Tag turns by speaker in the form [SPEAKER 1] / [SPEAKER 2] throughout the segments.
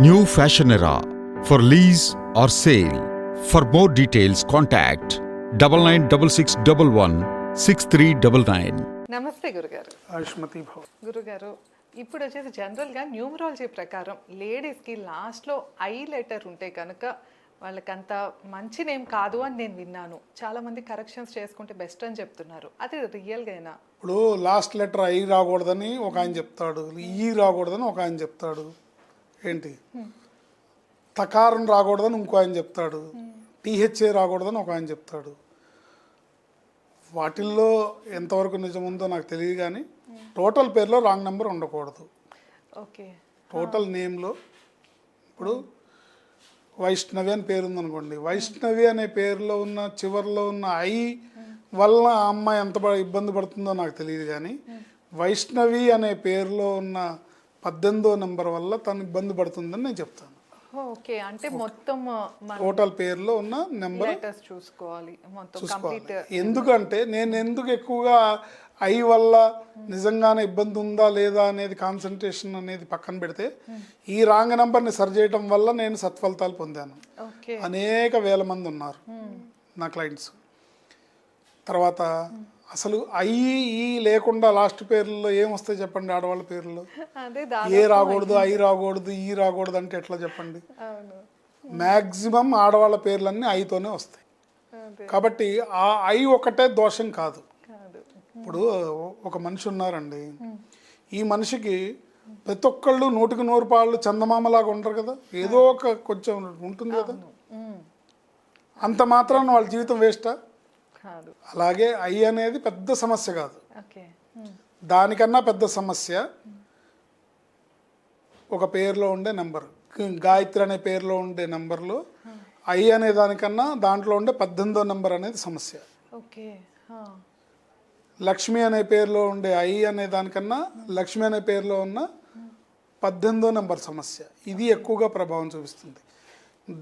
[SPEAKER 1] New Fashion Era for lease or sale. For more details, contact 9966116399.
[SPEAKER 2] నమస్తే గురుగారు.
[SPEAKER 3] ఆయుష్మతి భవ.
[SPEAKER 2] గురుగారు, ఇప్పుడు వచ్చేసి జనరల్గా న్యూమరాలజీ ప్రకారం లేడీస్కి లాస్ట్లో ఐ లెటర్ ఉంటే కనుక వాళ్ళకంత మంచి నేమ్ కాదు అని నేను విన్నాను. చాలామంది కరెక్షన్స్ చేసుకుంటే బెస్ట్ అని చెప్తున్నారు. అది రియల్గానా?
[SPEAKER 3] ఇప్పుడు లాస్ట్ లెటర్ ఐ రాకూడదని ఒక ఆయన చెప్తాడు, ఈ రాకూడదని ఒక ఆయన చెప్తాడు, ఏంటి తకారం రాకూడదని ఇంకో ఆయన చెప్తాడు, టీహెచ్ఏ రాకూడదని ఒక ఆయన చెప్తాడు. వాటిల్లో ఎంతవరకు నిజం ఉందో నాకు తెలియదు, కానీ టోటల్ పేరులో రాంగ్ నెంబర్ ఉండకూడదు.
[SPEAKER 2] ఓకే.
[SPEAKER 3] టోటల్ నేమ్లో ఇప్పుడు వైష్ణవి అని పేరు ఉందనుకోండి, వైష్ణవి అనే పేరులో ఉన్న చివరిలో ఉన్న ఐ వల్ల ఆ అమ్మాయి ఎంత ఇబ్బంది పడుతుందో నాకు తెలియదు, కానీ వైష్ణవి అనే పేరులో ఉన్న 18వ నెంబర్ వల్ల తను ఇబ్బంది పడుతుందని నేను చెప్తాను.
[SPEAKER 2] ఓకే, అంటే మొత్తం
[SPEAKER 3] టోటల్ పేరులో ఉన్న నెంబర్
[SPEAKER 2] చూసుకోవాలి మొత్తం.
[SPEAKER 3] ఎందుకంటే నేను ఎందుకు ఎక్కువగా ఐ వల్ల నిజంగానే ఇబ్బంది ఉందా లేదా అనేది కాన్సన్ట్రేషన్ అనేది పక్కన పెడితే, ఈ రాంగ్ నెంబర్ని సరి చేయడం వల్ల నేను సత్ఫలితాలు పొందాను. అనేక వేల మంది ఉన్నారు నా క్లయింట్స్. తర్వాత అసలు ఐ ఈ లేకుండా లాస్ట్ పేర్లలో ఏమొస్తాయి చెప్పండి? ఆడవాళ్ళ పేర్లలో ఏ రాకూడదు, ఐ రాకూడదు, ఈ రాకూడదు అంటే ఎట్లా చెప్పండి? మ్యాక్సిమం ఆడవాళ్ళ పేర్లన్నీ ఐతోనే వస్తాయి. కాబట్టి ఆ ఐ ఒకటే దోషం కాదు. ఇప్పుడు ఒక మనిషి ఉన్నారండి, ఈ మనిషికి ప్రతి ఒక్కళ్ళు 100కి 100 చందమామలాగా ఉండరు కదా, ఏదో ఒక కొంచెం ఉంటుంది కదా. అంత మాత్రాన వాళ్ళ జీవితం వేస్టా? అలాగే ఐ అనేది పెద్ద సమస్య కాదు. దానికన్నా పెద్ద సమస్య ఒక పేరులో ఉండే నెంబర్. గాయత్రి అనే పేరులో ఉండే నెంబర్లో ఐ అనే దానికన్నా దాంట్లో ఉండే 18వ నెంబర్ అనేది సమస్య. లక్ష్మి అనే పేరులో ఉండే ఐ అనే దానికన్నా లక్ష్మి అనే పేరులో ఉన్న 18వ నెంబర్ సమస్య. ఇది ఎక్కువగా ప్రభావం చూపిస్తుంది.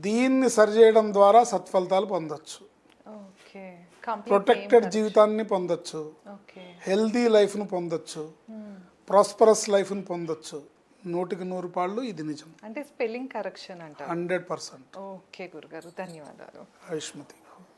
[SPEAKER 3] దీన్ని సరిచేయడం ద్వారా సత్ఫలితాలు పొందొచ్చు, ప్రొటెక్టెడ్ జీవితాన్ని పొందొచ్చు, హెల్దీ లైఫ్ను పొందొచ్చు, ప్రాస్పరస్ లైఫ్ను పొందొచ్చు. 100కి 100 ఇది నిజం.
[SPEAKER 2] అంటే స్పెల్లింగ్ కరెక్షన్ అంట
[SPEAKER 3] 100%.
[SPEAKER 2] ఓకే గురుగారు, ధన్యవాదాలు.
[SPEAKER 3] ఆయుష్మతి.